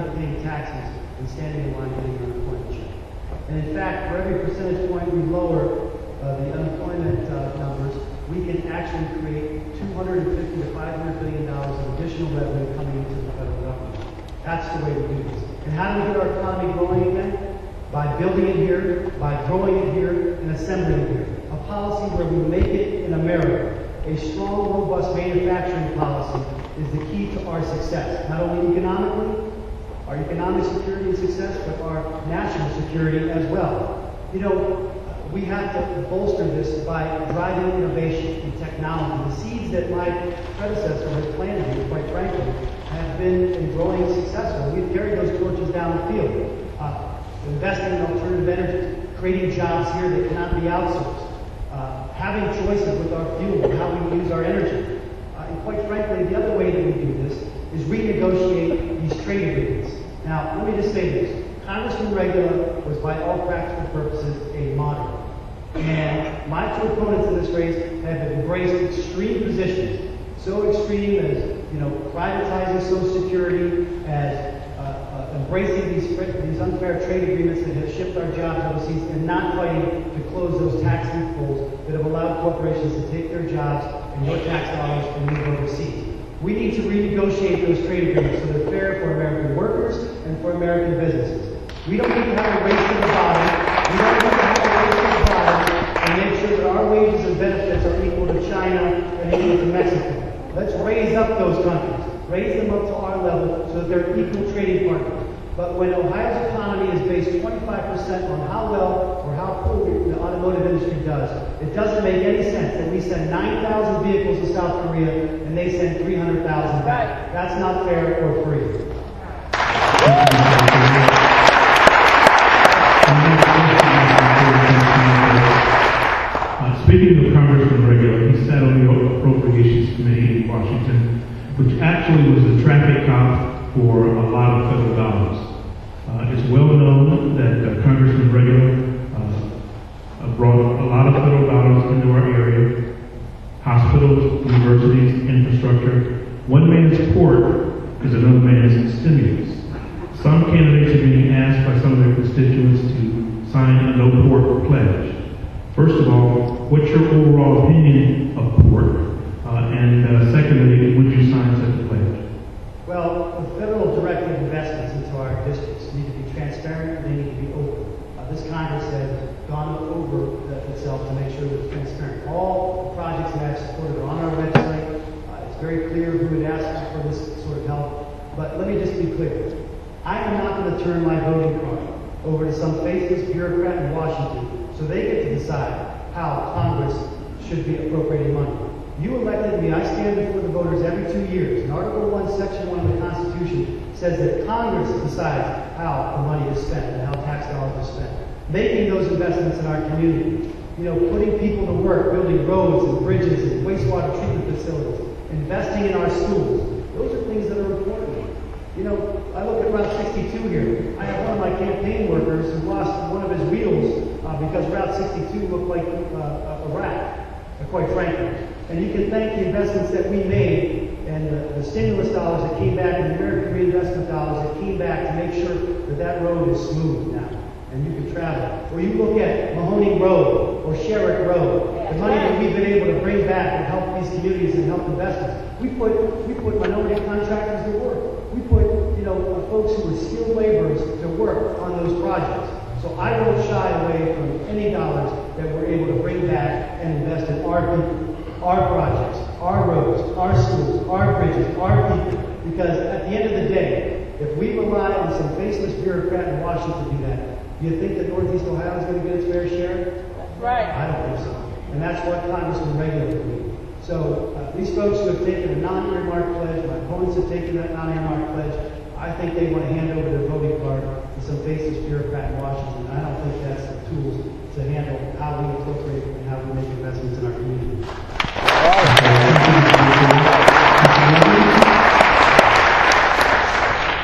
be paying taxes and standing in line getting an unemployment check. And in fact, for every percentage point we lower the unemployment numbers, we can actually create $250 to $500 billion of additional revenue coming into the federal government. That's the way to do this. And how do we get our economy growing again? By building it here, by growing it here, and assembling it here. A policy where we make it in America. A strong, robust manufacturing policy is the key to our success, not only economically, our economic security and success, but our national security as well. You know, we have to bolster this by driving innovation and technology. The seeds that my predecessor has planted here, quite frankly, have been growing successful. We've carried those torches down the field. Investing in alternative energy, creating jobs here that cannot be outsourced, having choices with our fuel, how we use our energy. And quite frankly, the other way that we do this is renegotiate these trade agreements. Now, let me just say this. Congressman Regula was, by all practical purposes, a moderate. And my two opponents in this race have embraced extreme positions. So extreme as, you know, privatizing Social Security, as embracing these unfair trade agreements that have shipped our jobs overseas, and not fighting to close those tax loopholes that have allowed corporations to take their jobs and your tax dollars and move overseas. We need to renegotiate those trade agreements so they're fair for American workers and for American businesses. We don't need to have a race to the bottom. We don't need to have a race to the bottom and make sure that our wages and benefits are equal to China and equal to Mexico. Let's raise up those countries. Raise them up to our level so that they're equal trading partners. But when Ohio's economy is based 25% on how well or how poorly the automotive industry does, it doesn't make any sense that we send 9,000 vehicles to South Korea and they send 300,000 back. That's not fair or free. Speaking of Congressman Regula, he sat on the Appropriations Committee in Washington, which actually was a traffic cop for a lot of federal dollars. It's well known that Congressman Regula brought a lot of federal dollars into our area, hospitals, universities, infrastructure. One man's port is another man's stimulus. Some candidates are being asked by some of their constituents to sign a no-port pledge. First of all, what's your overall opinion of port? And secondly, would you sign such a pledge? Well, the federal directed investments into our districts need to be transparent and they need to be open. This Congress has gone over itself to make sure that it's transparent. All the projects that I've supported are on our website. It's very clear who would ask for this sort of help. But let me just be clear. I am not going to turn my voting card over to some faceless bureaucrat in Washington so they get to decide how Congress should be appropriating money. You elected me. I stand before the voters every 2 years. And Article 1, Section 1 of the Constitution says that Congress decides how the money is spent and how tax dollars are spent. Making those investments in our community. You know, putting people to work, building roads and bridges and wastewater treatment facilities. Investing in our schools. Those are things that are important. You know, I look at Route 62 here. I have one of my campaign workers who lost one of his wheels because Route 62 looked like a rat, quite frankly. And you can thank the investments that we made and the stimulus dollars that came back and the American reinvestment dollars that came back to make sure that that road is smooth now and you can travel. Or you look at Mahoning Road or Sherrick Road, the money that we've been able to bring back and help these communities and help investments. We put minority contractors to work. We put, you know, folks who are skilled laborers to work on those projects. So I don't shy away from any dollars that we're able to bring back and invest in our people. Our projects, our roads, our schools, our bridges, our people. Because at the end of the day, if we rely on some faceless bureaucrat in Washington to do that, do you think that Northeast Ohio is going to get its fair share? That's right. I don't think so. And that's what Congressman Regula would do. So these folks who have taken a non-earmarked pledge, my opponents have taken that non-earmarked pledge, I think they want to hand over their voting card to some faceless bureaucrat in Washington. I don't think that's the tools to handle how we appropriate and how we make investments in our community.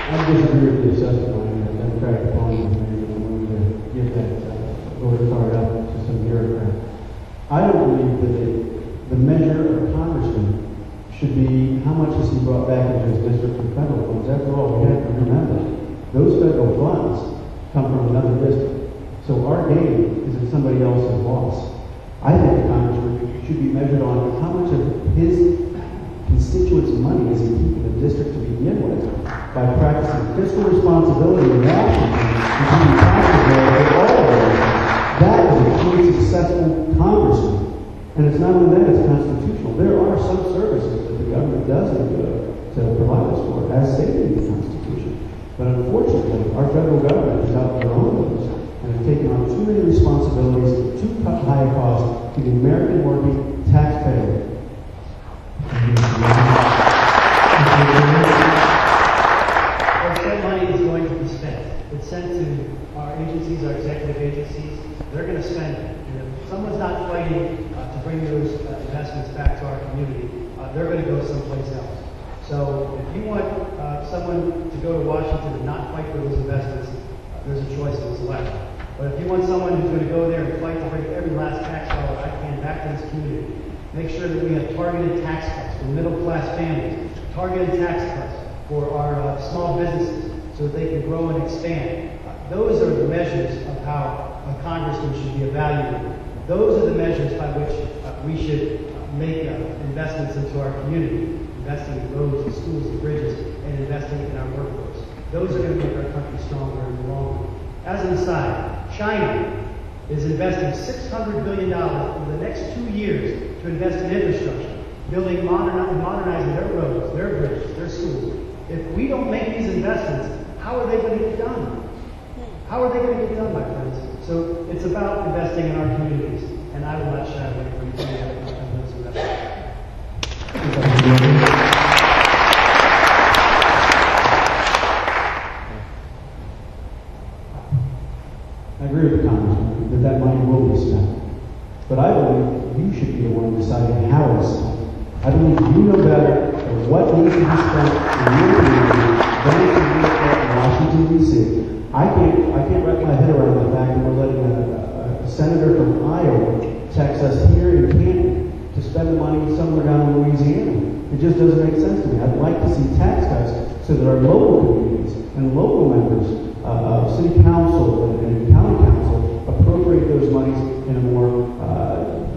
I disagree with the assessment on the Democratic opponent maybe wanting to give that voter card up to some bureaucrat. I don't believe that the measure of congressman should be how much has he brought back into his district from federal funds. After all, we have to remember Those federal funds come from another district. So our gain is in somebody else's loss. I think the congressman should be measured on how much of his constituents' money is he keeping the district to begin with by practicing fiscal responsibility in Washington and keeping taxes there for all of us. That is a truly successful congressman. And it's not only that, it's constitutional. There are some services that the government does need to provide us for, as stated in the Constitution. But unfortunately, our federal government is out their own those and have taken on too many responsibilities at too high a cost to the American working taxpayer. Well, that money is going to be spent. It's sent to our agencies, our executive agencies. They're going to spend it. And if someone's not fighting to bring those investments back to our community, they're going to go someplace else. So if you want someone to go to Washington and not fight for those investments, there's a choice in this election. But if you want someone who's going to go there and fight to bring every last tax dollar I can back to this community, make sure that we have targeted tax cuts for middle-class families, targeted tax cuts for our small businesses so that they can grow and expand. Those are the measures of how a congressman should be evaluated. Those are the measures by which we should make investments into our community, investing in roads and schools and bridges, and investing in our workforce. Those are going to make our country stronger in the long run. As an aside, China is investing $600 billion over the next 2 years to invest in infrastructure, building, modernizing their roads, their bridges, their schools. If we don't make these investments, how are they going to get done? How are they going to get done, my friends? So it's about investing in our communities, and I will not shy away from any of those investments. I agree with the congressman that money will be spent. But I believe you should be the one deciding how it's spent. I believe you know better what needs to be spent in your community than it should be spent in Washington, D.C. I can't wrap my head around the fact that we're letting a senator from Iowa text us here in Canton to spend the money somewhere down in Louisiana. It just doesn't make sense to me. I'd like to see tax cuts so that our local communities and local members of city council and county council appropriate those monies in a more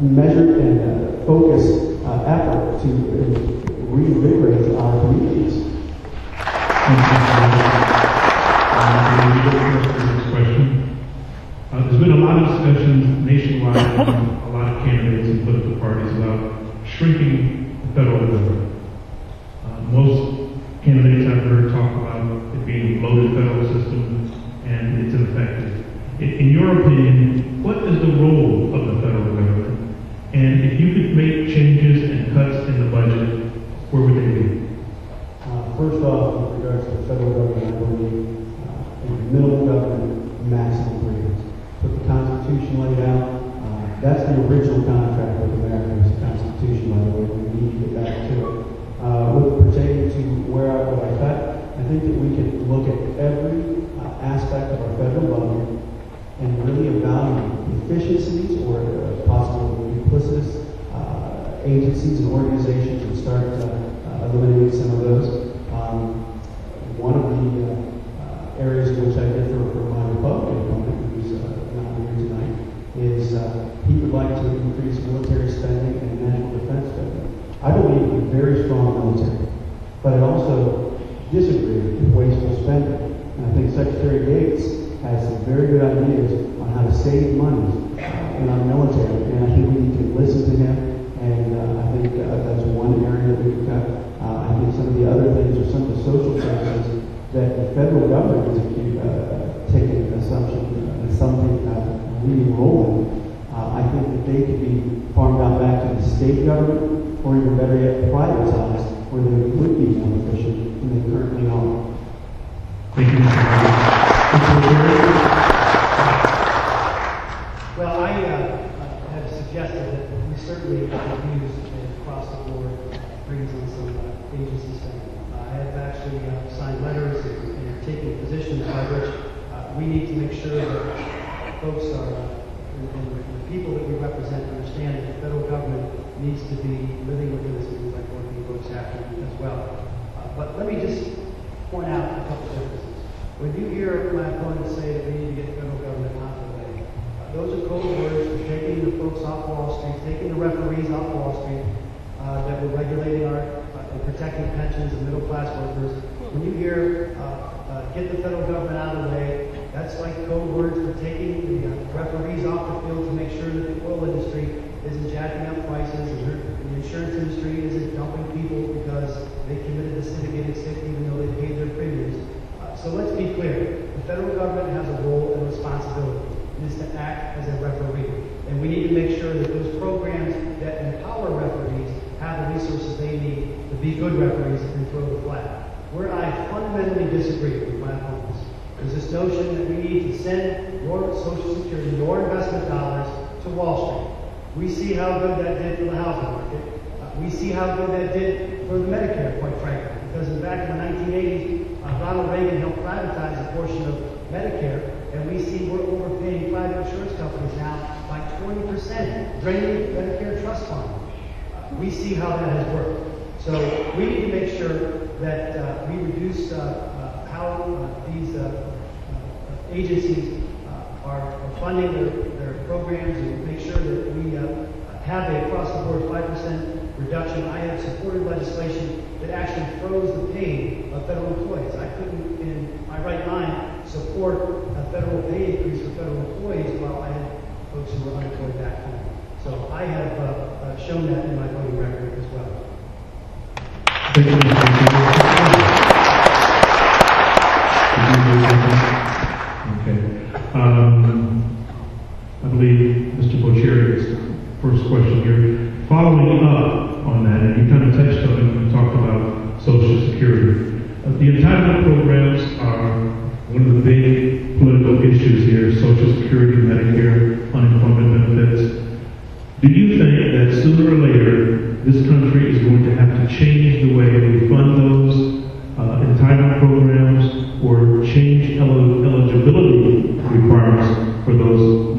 measured and focused effort to reinvigorate our communities. There's been a lot of discussions nationwide from a lot of candidates and political parties about shrinking the federal government. Most candidates I've heard talk about it being a bloated federal system and it's ineffective. In your opinion, what is the role of the federal government? And if you could make changes and cuts in the budget, where would they be? First off, with regards to the federal government, I believe in minimal government, maximum freedoms. Put the Constitution laid out. That's the original contract with America, is the Constitution, by the way. We need to get back to it. With pertaining to where I cut, I think that we can look at every aspect of our federal government and really evaluate efficiencies or possible duplicitous agencies and organizations and start eliminating some of those. One of the areas in which I differ from my Republican opponent, who's not here tonight, is he would like to increase military spending and national defense spending. I believe in a very strong military, but I also disagree with wasteful spending. And I think Secretary Gates has some very good ideas on how to save money in our military, and I think we need to listen to him, and I think that's one area that we can cut. I think some of the other things are some of the social services that the federal government is taking something leading role in. I think that they could be farmed out back to the state government, or even better yet, privatized, where they would be more efficient than they currently are. Thank you, Mr. Well, I have suggested that we certainly could use across the board brings in some agency spending. I have actually signed letters and taken positions by which we need to make sure that folks are, and the people that we represent understand that the federal government needs to be living within the things like working folks have to as well. But let me just point out a couple of differences. When you hear my opponents say that we need to get the federal government out of the way. Those are code words for taking the folks off Wall Street, taking the referees off Wall Street, that were regulating our and protecting pensions of middle class workers. When you hear get the federal government out of the way, that's like code words for taking the referees off the field to make sure that the oil industry isn't jacking up prices and the insurance industry isn't dumping people because they committed a syndicated sick even though they paid their premiums. So let's be clear. The federal government has a role and responsibility. It is to act as a referee. And we need to make sure that those programs that empower referees have the resources they need to be good referees and throw the flag. Where I fundamentally disagree with my opponents is this notion that we need to send your Social Security, your investment dollars to Wall Street. We see how good that did for the housing market. We see how good that did for the Medicare, quite frankly, because back in the 1980s, Ronald Reagan helped privatize a portion of Medicare, and we see we're overpaying private insurance companies now by 20%, draining the Medicare trust fund. We see how that has worked. So we need to make sure that we reduce how these agencies are funding their programs and make sure that we have a across-the-board 5% reduction. I have supported legislation that actually froze the pay of federal employees. I couldn't, in my right mind, support a federal pay increase for federal employees while I had folks who were unemployed back home. So I have shown that in my voting record as well. Thank you, Okay. I believe Mr. Boceri's first question here. Following up on that, and you kind of touched on it when you talked about Social Security. The entitlement programs are one of the big political issues here, Social Security, Medicare, unemployment benefits. Do you think that sooner or later, this country is going to have to change the way we fund those entitlement programs or change eligibility requirements for those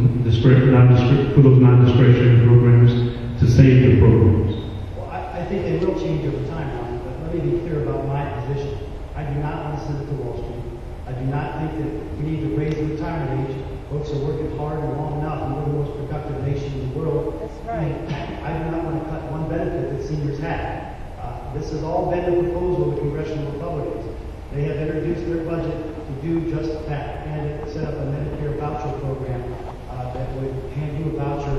non-discretionary programs to save the programs? Well, I think they will change over time, Ron, but let me be clear about my position. I do not want to send it to Wall Street. I do not think that we need to raise the retirement age. Folks are working hard and long enough, and we're the most productive nation in the world. That's right. I do not want to cut one benefit that seniors have. This has all been a proposal of the congressional Republicans. They have introduced their budget to do just that, and set up a Medicare voucher program that would hand you a voucher,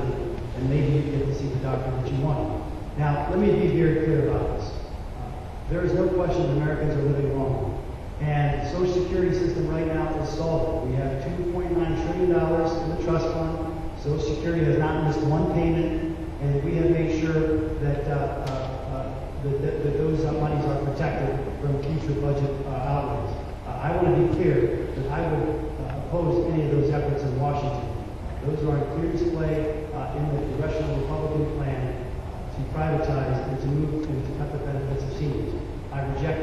and maybe you get to see the doctor that you want. Now, let me be very clear about this. There is no question that Americans are living longer. And the Social Security system right now is solvent. We have $2.9 trillion in the trust fund. Social Security has not missed one payment, and we have made sure that that those monies are protected from future budget outlays. I want to be clear that I would oppose any of those efforts in Washington. Those are on clear display in the congressional Republican plan to privatize and to move and to cut the benefits of seniors. I reject